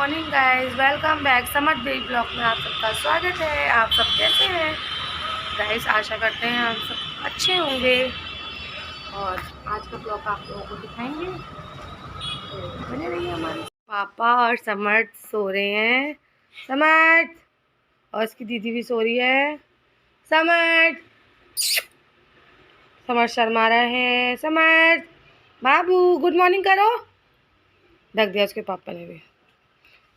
Morning guys, welcome back summer day blog में आप सबका स्वागत है। आप सब कैसे हैं गाइस? आशा करते हैं आप सब अच्छे होंगे और आज का ब्लॉग आप लोगों को दिखाएंगे, तो बने रहिए हमारे। पापा और समर्थ सो रहे हैं। समर्थ और उसकी दीदी भी सो रही है। समर्थ समर्थ शर्मा रहे हैं। समर्थ बाबू गुड मॉर्निंग करो। ढक दिया उसके पापा ने भी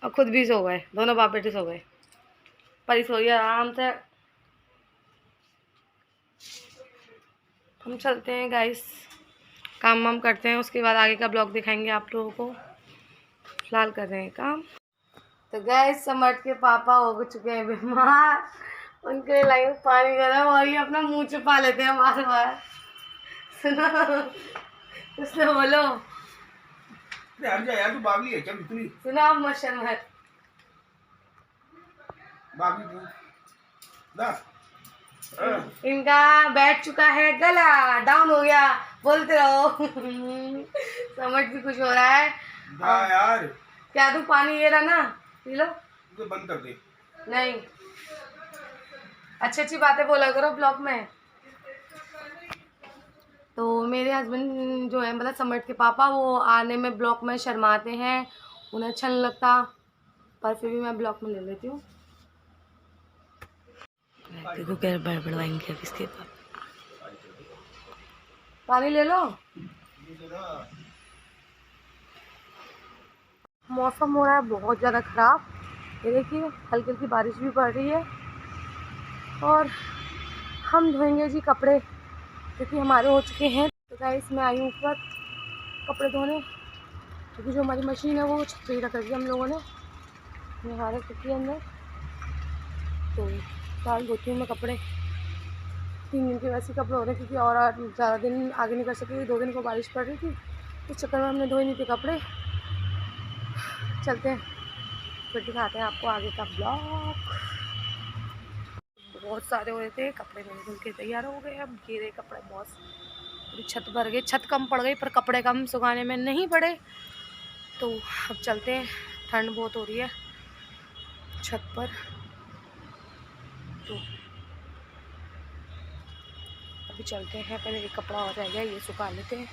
और खुद भी सो गए। दोनों बाप बेटे सो गए। परी सो रही है आराम से। हम चलते हैं गाइस, काम वाम करते हैं, उसके बाद आगे का ब्लॉग दिखाएंगे आप लोगों को। फिलहाल कर रहे हैं काम। तो गाइस समर्थ के पापा हो चुके हैं बीमार, उनके लिए लाई पानी गर्म और ये अपना मुंह छुपा लेते हैं बार बार। सुनो उसने बोलो यार तू बावली है क्या बिल्कुल? सुनो आप मत शर्मत बावली ना इनका बैठ चुका है, गला डाउन हो गया, बोलते रहो। समझ भी कुछ हो रहा है। हाँ यार क्या तू पानी ये रहा ना, पी लो। तो बंद कर दे। नहीं, अच्छी अच्छी बातें बोला करो ब्लॉग में। तो मेरे हस्बैंड जो है मतलब समर्थ के पापा, वो आने में ब्लॉग में शर्माते हैं, उन्हें अच्छा नहीं लगता, पर फिर भी मैं ब्लॉग में ले लेती हूँ। देखो क्या बड़बड़ाएंगे अब इसके पापा। पानी ले लो। मौसम हो रहा है बहुत ज़्यादा ख़राब। ये देखिए हल्की हल्की बारिश भी पड़ रही है और हम धोएंगे जी कपड़े क्योंकि हमारे हो चुके हैं। तो गाइस मैं आई हूँ ऊपर कपड़े धोने, क्योंकि जो हमारी मशीन है वो छत पे रख रखी है हम लोगों ने, यहाँ रख रखी है अंदर। तो डाल धोती हूँ मैं कपड़े। 3 दिन के वैसे कपड़े हो रहे हैं क्योंकि और ज़्यादा दिन आगे नहीं कर सके, 2 दिन को बारिश पड़ रही थी, इस चक्कर में हमने धोए नहीं थे कपड़े। चलते हैं फिर दिखाते हैं आपको आगे का ब्लॉग। बहुत सारे हो रहे थे कपड़े, मेरे धुल के तैयार हो गए। अब गिरे कपड़े बहुत, पूरी छत भर गई। छत कम पड़ गई पर कपड़े कम सुखाने में नहीं पड़े। तो अब चलते हैं, ठंड बहुत हो रही है छत पर। तो अभी चलते हैं, पहले एक कपड़ा और रह गया ये सुखा लेते हैं,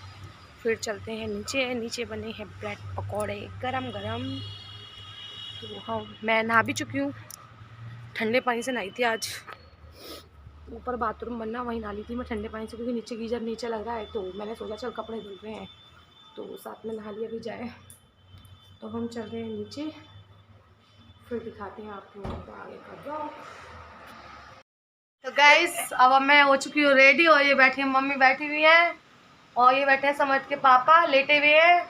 फिर चलते हैं नीचे। नीचे बने हैं ब्रेड पकौड़े गरम गरम। तो हाँ मैं नहा भी चुकी हूँ, ठंडे पानी से नहाई थी आज। ऊपर बाथरूम बनना वहीं नहा ली थी मैं ठंडे पानी से, क्योंकि नीचे गीजर नीचे लग रहा है। तो मैंने सोचा चल कपड़े धुल रहे हैं तो साथ में नहा लिया भी जाए। तो हम चल रहे हैं नीचे, फिर दिखाते हैं आप लोगों को आगे का ब्लॉग। तो गाइस अब मैं हो चुकी हूँ रेडी और ये बैठी मम्मी बैठी हुई है और ये बैठे हैं समर्थ के पापा लेटे हुए हैं।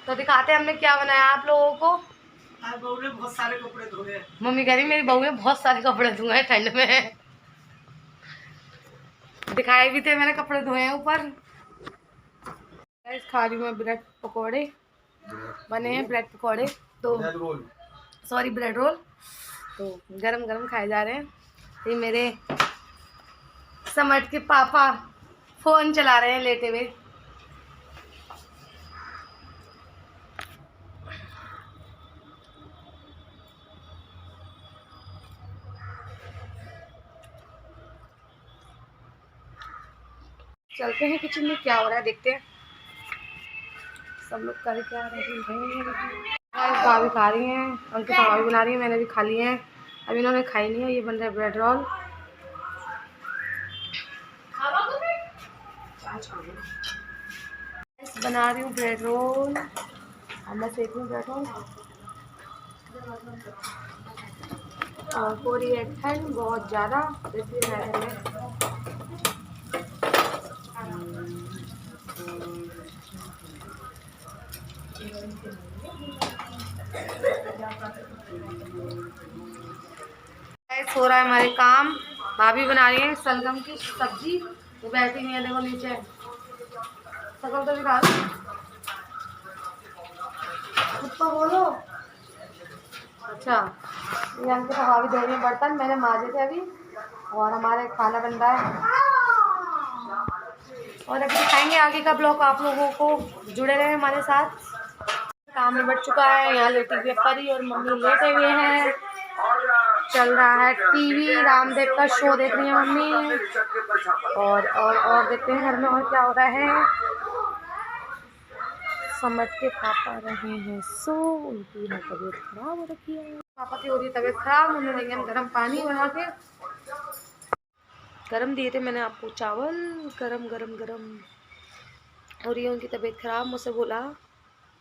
तो दिखाते हैं हमने क्या बनाया आप लोगों को। बहू ने बहुत सारे कपड़े धोए। मम्मी कह रही मेरी बहू ने बहुत सारे कपड़े धोए हैं ठंड में। दिखाए भी थे मैंने कपड़े धोए हैं ऊपर। खा रही हूँ मैं ब्रेड पकौड़े, बने हैं ब्रेड पकौड़े, तो सॉरी ब्रेड रोल। तो गरम गरम खाए जा रहे हैं। ये मेरे समर्थ के पापा फोन चला रहे हैं लेटे हुए। चलते हैं किचन में क्या हो रहा है देखते हैं। सब लोग कर क्या रहे हैं। भाभी खा रही हैं, उनकी भाभी बना रही है, मैंने भी खा लिए हैं। अभी इन्होंने खाई नहीं है। ये बन रहा है ब्रेड रोल। बना रही हूँ ब्रेड रोल, अब मैं सेक रही हूँ ब्रेड रोल। और हो रही है ठंड बहुत ज़्यादा, इसलिए मैं हो रहा है हमारे काम। भाभी बना रही है सलगम की सब्जी, वो बैठी हुई है देखो नीचे। सकल तो दिखा तो बोलो। अच्छा ये हमको भाभी धो रही है बर्तन, मैंने माजे थे अभी और हमारे खाना बन रहा है। और अभी दिखाएंगे आगे का ब्लॉग आप लोगों को, जुड़े रहे हमारे साथ। काम में बढ़ चुका है। यहाँ लेटी हुई परी और मम्मी लेटे हुए हैं। चल रहा है टीवी, रामदेव का शो देख रही है मम्मी। और देखते हैं घर में और क्या हो रहा है। समझ के पापा रहे हैं सो, उनकी तबीयत खराब हो रखी है। पापा की हो रही है तबीयत खराब, उन्होंने देंगे हम गर्म पानी बना के। गरम दिए थे मैंने आपको चावल, गरम गरम गरम। और ये उनकी तबीयत खराब, मुझसे बोला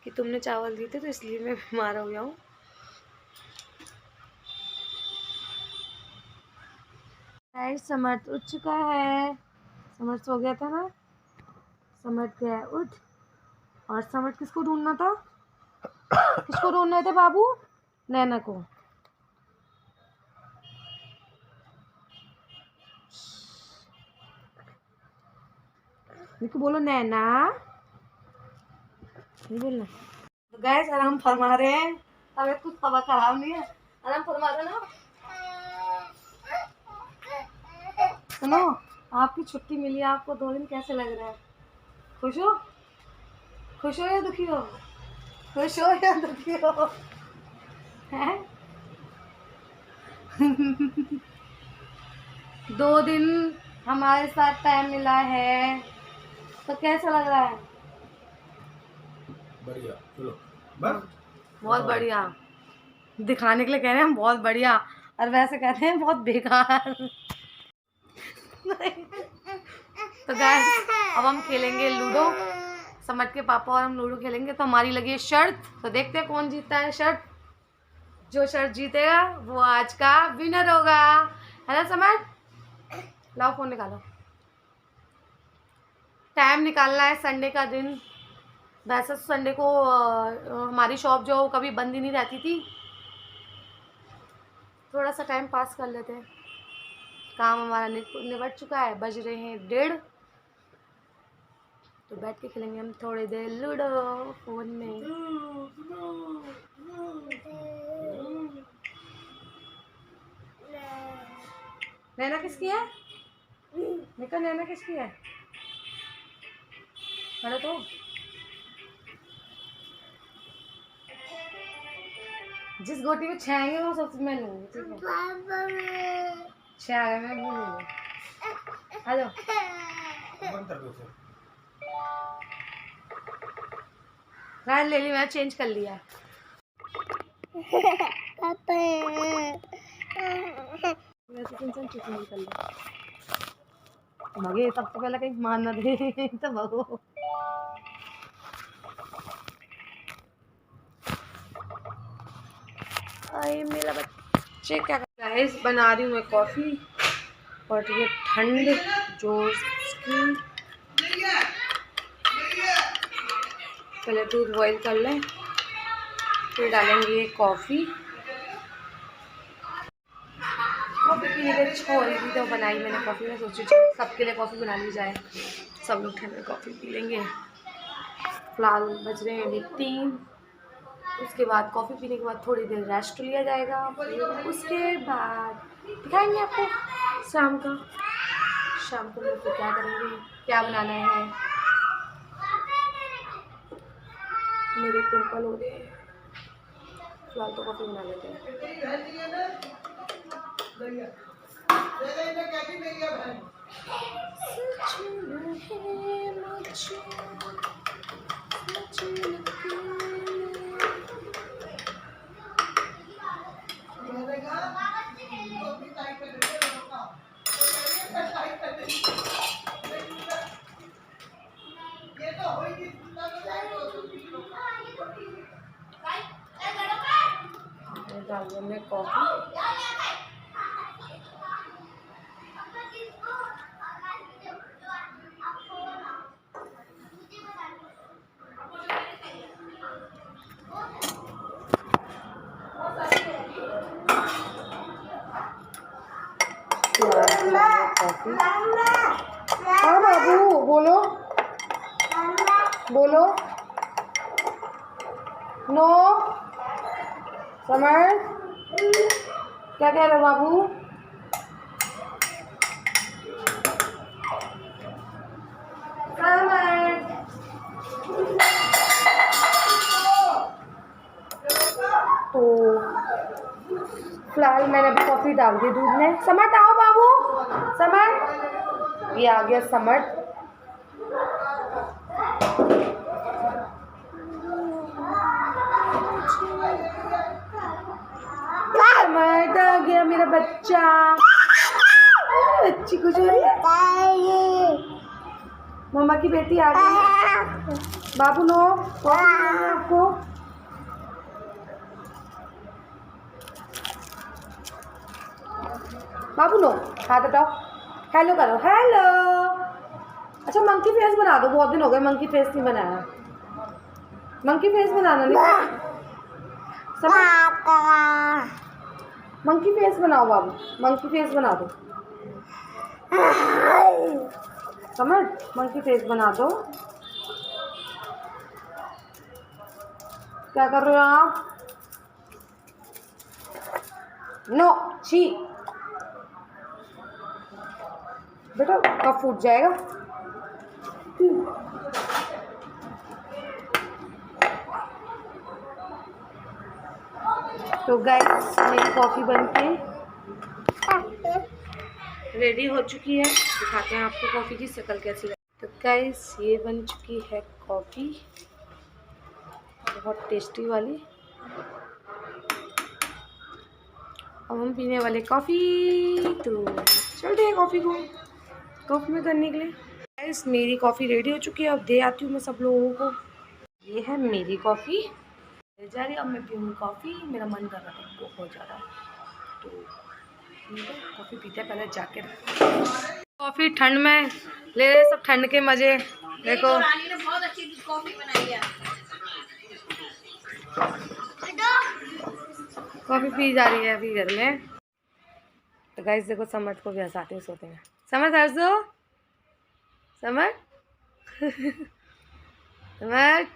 कि तुमने चावल दिए थे तो इसलिए मैं बीमार हो गया हूँ। समर्थ उठ चुका है। समर्थ सो गया था ना, समर्थ गया उठ। और समर्थ किसको ढूंढना था? किसको ढूंढना था बाबू? नैना को। बोलो नैना, नहीं बोलना। तो गैस आराम फरमा रहे हैं, तबीयत कुछ तबा खराब नहीं है, आराम फरमा रहे ना। सुनो, आपकी छुट्टी मिली है, आपको 2 दिन कैसे लग रहा है? खुश हो? खुश हो या दुखी हो? खुश हो या दुखी हो? हैं? 2 दिन हमारे साथ टाइम मिला है, तो कैसा लग रहा है? बढ़िया, चलो बस। बहुत बढ़िया। दिखाने के लिए कह रहे हैं बहुत बढ़िया, और वैसे कहते हैं बहुत बेकार। तो गाइस अब हम खेलेंगे लूडो। समझ के पापा और हम लूडो खेलेंगे। तो हमारी लगी है शर्त, तो देखते हैं कौन जीतता है शर्त। जो शर्त जीतेगा वो आज का विनर होगा, है ना समझ? लाओ फोन निकालो। टाइम निकालना है, संडे का दिन। वैसे संडे को हमारी शॉप जो कभी बंद ही नहीं रहती थी, थोड़ा सा टाइम पास कर लेते हैं। काम हमारा निपट चुका है, बज रहे हैं 1:30, तो बैठ के खेलेंगे हम थोड़ी देर लूडो फोन में। नैना किसकी है? निकल, नैना किसकी है? खड़े तो जिस गोटी में 6 आएंगे वो सबसे मैं लूँगी, ठीक है? 6 आ गए, मैं भूल गई। आ जाओ। गाय ले ली, मैं चेंज कर लिया। वैसे टेंशन चुप नहीं कर लिया। मगे सबसे पहले कहीं मान ना दे तो भगो। अरे मेरा बच्चे क्या गाइस, बना रही हूँ मैं कॉफ़ी, और ये ठंड जोश की। पहले दूध बॉईल कर लें, फिर डालेंगे ये कॉफ़ी। कॉफ़ी पीने की इच्छा हो रही थी तो बनाई मैंने कॉफ़ी। मैं सोची सबके लिए कॉफ़ी बना ली जाए, सब लोग ठंड में कॉफ़ी पी लेंगे। फिलहाल बज रहे हैं अभी 3। उसके बाद कॉफ़ी पीने के बाद थोड़ी देर रेस्ट लिया जाएगा। उसके बाद दिखाएंगे आपको शाम को लोग तो क्या करेंगे, क्या बनाना है। मेरे पिंपल हो गए, फिलहाल तो कॉफ़ी बना लेते हैं। डाल देंगे कॉफ़ी। हाँ बाबू बोलो, बोलो। नो समझ, क्या कह रहे हो बाबू? तो फिलहाल मैंने अभी कॉफ़ी डाल दी दूध में। समर्थ आओ बाबू, समर्थ, ये आ गया समर्थ। समर्थ आ गया मेरा बच्चा, बच्ची कुछ हो रही है। मम्मा की बेटी आ गई है। बाबू नो आपको, बाबू नो हाथ हटाओ, हेलो करो, हेलो। अच्छा मंकी फेस बना दो, बहुत दिन हो गए मंकी फेस नहीं बनाया। मंकी फेस बनाना नहीं, मंकी फेस बनाओ बाबू, मंकी फेस बना दो। समझ, मंकी फेस बना दो। क्या कर रहे हो आप? नो छी बेटा, कब फूट जाएगा। तो गाइस मेरी कॉफ़ी बनके रेडी हो चुकी है, दिखाते हैं आपको कॉफ़ी की शक्ल कैसी है। तो गाइस ये बन चुकी है कॉफ़ी, बहुत टेस्टी वाली। अब हम पीने वाले कॉफ़ी, तो चलते हैं कॉफ़ी में करने के लिए। गाइस मेरी कॉफ़ी रेडी हो चुकी है, अब दे आती हूँ मैं सब लोगों को। ये है मेरी कॉफ़ी जा रही, अब मैं पीऊँगी कॉफ़ी। मेरा मन कर रहा था बहुत ज़्यादा, तो कॉफ़ी पीते हैं पहले जाके। कॉफ़ी ठंड में ले रहे सब, ठंड के मज़े। देखो रानी ने बहुत अच्छी कॉफ़ी बनाई है, कॉफ़ी पी जा रही है अभी घर में। तो गाइस देखो समर्थ को भी हंसाते हैं, सोते हैं। समर्थ हंस दो, समर्थ समर्थ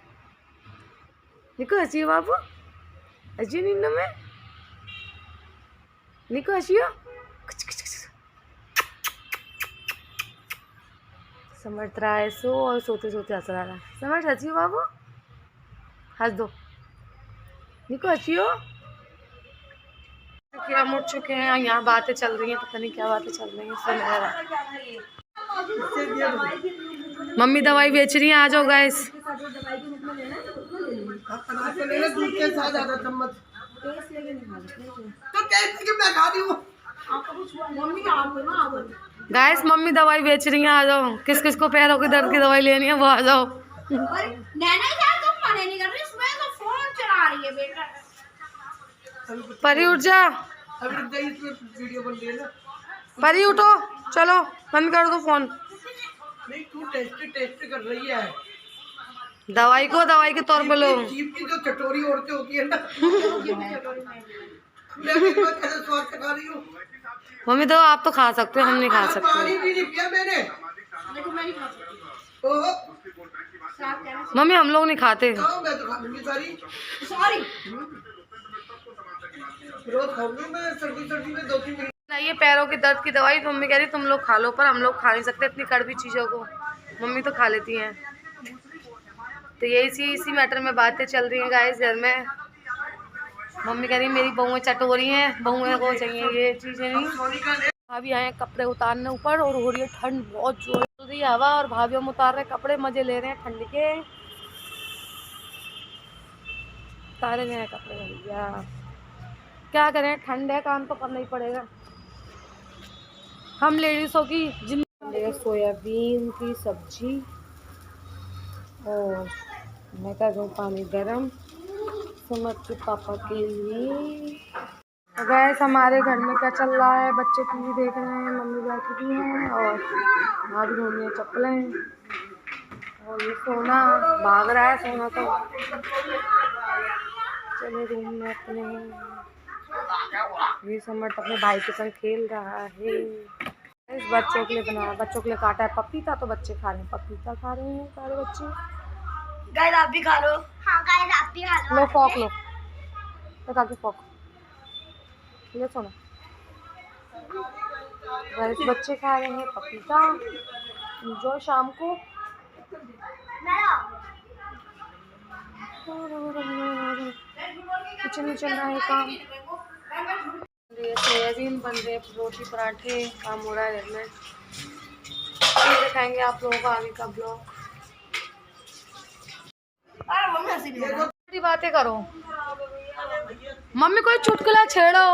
निको हंसी हो बाबू, हंसी नींद में, निको हंसी हो। समर्थ रहा है सो, और सोते सोते हंस रहा है। समर्थ हंसी हो बाबू, हंस दो, निको हंसी हो। क्या मुड़ चुके हैं, यहाँ बातें चल रही हैं, पता नहीं क्या बातें चल रही हैं। मम्मी दवाई बेच रही हैं, आ जाओ गाइस। गाइस मम्मी दवाई बेच रही हैं, आ जाओ। किस किस को पैरों के दर्द की दवाई लेनी है वो आ जाओ। परी उठ जा, परी उठो, चलो बंद कर दो फोन। नहीं तू टेस्ट कर रही है दवाई को, दवाई के तौर पे लो। जीभ की जो चटोरी औरतें होती है ना, कैसे स्वाद चखा रही हूँ। मम्मी दो, आप तो खा सकते हो, हम नहीं खा सकते। पानी भी नहीं पिया मैंने। मम्मी हम लोग नहीं खाते। मैं तो खा लूंगी सारी। रोज खाऊंगी मैं, सर्दी में 2-3 दिन। ये पैरों के दर्द की दवाई मम्मी कह रही तुम लोग खा लो, पर हम लोग खा नहीं सकते इतनी कड़वी चीज़ों को। मम्मी तो खा लेती हैं। तो यही इसी मैटर में बातें चल रही हैं गाइस घर में। मम्मी कह रही मेरी बहुएं चटोरी हैं, बहुएं को चाहिए ये चीज़ें नहीं। भाभी आए कपड़े उतारने ऊपर, और हो रही है ठंड बहुत जोर चल रही है हवा, और भाभी हम उतार रहे कपड़े, मजे ले रहे हैं ठंड के। उतारे गए हैं कपड़े भैया, क्या करें, ठंड है, काम तो करना ही पड़ेगा। हम लेडीज़ों की जिंदगी। सोयाबीन की सब्जी, और मैं कर दूँ पानी गरम समझ के पापा के लिए। तो गैस हमारे घर में क्या चल रहा है, बच्चे टीवी देख रहे हैं, मम्मी बैठी हुई हैं, और भाभी धोनी है चप्पलें, और ये सोना भाग रहा है। सोना तो चले रूम में अपने, ये समर्थ अपने भाई के संग खेल रहा है। इस बच्चों के लिए बनाया, बच्चों के लिए काटा है पपीता, तो बच्चे खा रहे हैं, पपीता खा रहे हैं सारे बच्चे। गाइस आप भी खा लो। हाँ गाइस आप भी खा लो। लो फोक लो, तो आगे फोक ये सोना। गाइस बच्चे खा रहे हैं पपीता, जो शाम को। किचन में चल रहा है काम। ये सोयाबीन बन रहे, रोटी पराठे, काम हो रहा है घर में। फिर दिखाएंगे आप लोगों को आगे का ब्लॉग। बातें करो, मम्मी कोई चुटकुला छेड़ो,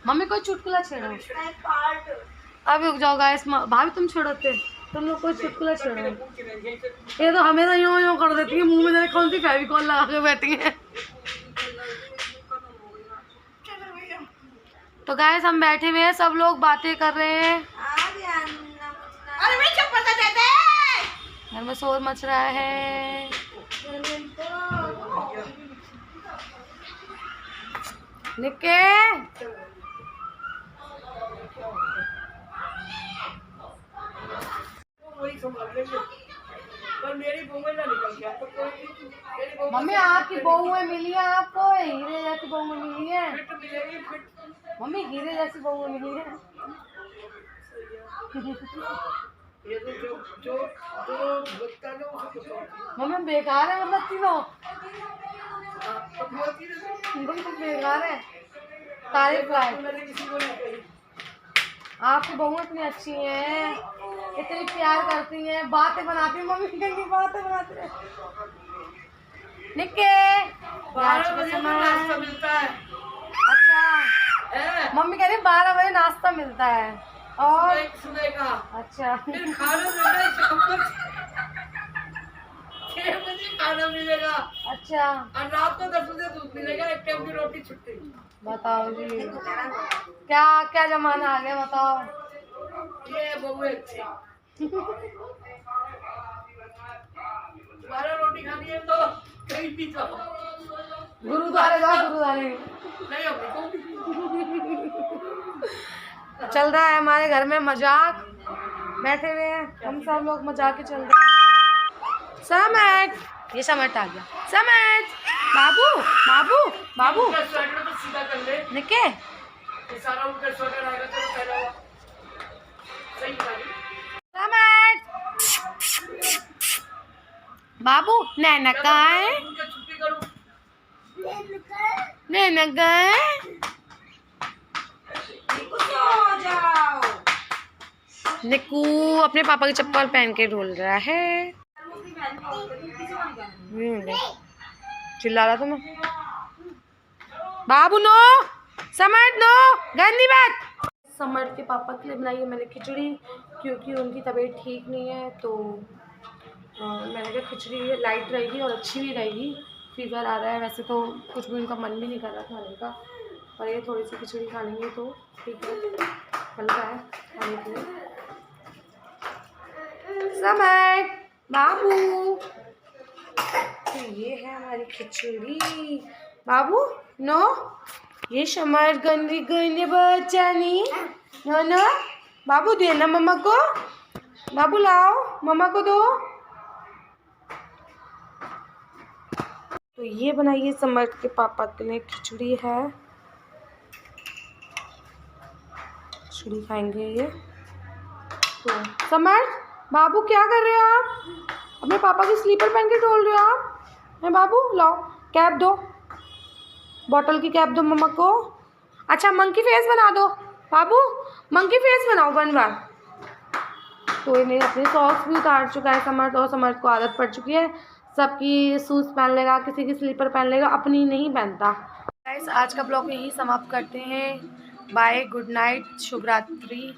मम्मी कोई चुटकुला छेड़ो। अब रुक जाओ गाइस, भाभी तुम छेड़ोते, तुम लोग कोई चुटकुला छेड़ो। ये तो हमेशा यूं यूं कर देती है, मुंह में कौन सी फेविकॉल लगा के बैठी है। तो गाइस हम बैठे हुए हैं, सब लोग बातें कर रहे हैं। घर में शोर मच रहा है। निके मम्मी आपकी बहुएं मिली है आपको, हीरे जैसी बहुएं मिली है मम्मी, हीरे जैसी बहुएं मिली है। मम्मी बेकार है, मतलब तीनों बिल्कुल बेकार है। तारीफ लायक। आपकी बहुएं इतनी अच्छी हैं, इतनी प्यार करती हैं, बातें बनाती हैं। मम्मी की बातें बनाती है। निक्के 12 बजे नाश्ता मिलता है। अच्छा मम्मी कह रही 12 बजे नाश्ता मिलता है और सुबह का। अच्छा फिर खाना मिलेगा शाम को 6 बजे खाना मिलेगा। अच्छा और रात को 10 बजे दूध मिलेगा, एक टाइम की रोटी छुट्टी। बताओ जी, क्या क्या जमाना आ गया, बताओ। ये बहु अच्छी 12 रोटी खानी है तो कहीं भी जाओ, गुरुद्वारे जाओ, गुरुद्वारे नहीं चल रहा है हमारे घर में मजाक। बैठे हुए हैं हम सब लोग, मजाक ही चल रहा है। समझ, ये समझ आ गया। समझ बाबू बाबू बाबू स्वेटर तो सीधा कर ले निके, ये सारा उनका स्वेटर आएगा तो पहला हुआ सही समझ। बाबू नैना कहाँ है, नैना कहाँ है। निक्कू अपने पापा की चप्पल पहन के ढूल रहा है। चिल्ला रहा तुम्हें बाबू, नो समर्थ, नो गंदी बात। समर्थ के पापा के लिए बनाई है मैंने खिचड़ी, क्योंकि उनकी तबीयत ठीक नहीं है। तो मैंने कहा खिचड़ी लाइट रहेगी और अच्छी भी रहेगी, फीवर आ रहा है। वैसे तो कुछ भी उनका मन भी नहीं कर रहा खाने का, और ये थोड़ी सी खिचड़ी खा लेंगे तो ठीक है, हल्का है खाने के लिए। समय बाबू, तो ये है हमारी खिचड़ी। बाबू नो, ये समर गंदी गंदी बच्चा नहीं नो नो। बाबू देना मम्मा को, बाबू लाओ मम्मा को दो। तो ये बनाइए समर के पापा के लिए खिचड़ी है, खिचड़ी खाएंगे ये। तो समर बाबू क्या कर रहे हो आप, अपने पापा की स्लीपर पहन के डोल रहे हो आप। मैं बाबू लाओ कैप दो, बॉटल की कैप दो मम्मा को। अच्छा मंकी फेस बना दो बाबू, मंकी फेस बनाओ वन बार। तो ये मेरे अपने सॉक्स भी उतार चुका है समर्थ, और समर्थ को आदत पड़ चुकी है, सबकी शूज़ पहन लेगा, किसी की स्लीपर पहन लेगा, अपनी नहीं पहनता। गाइस आज का ब्लॉग यही समाप्त करते हैं। बाय, गुड नाइट, शुभ रात्रि।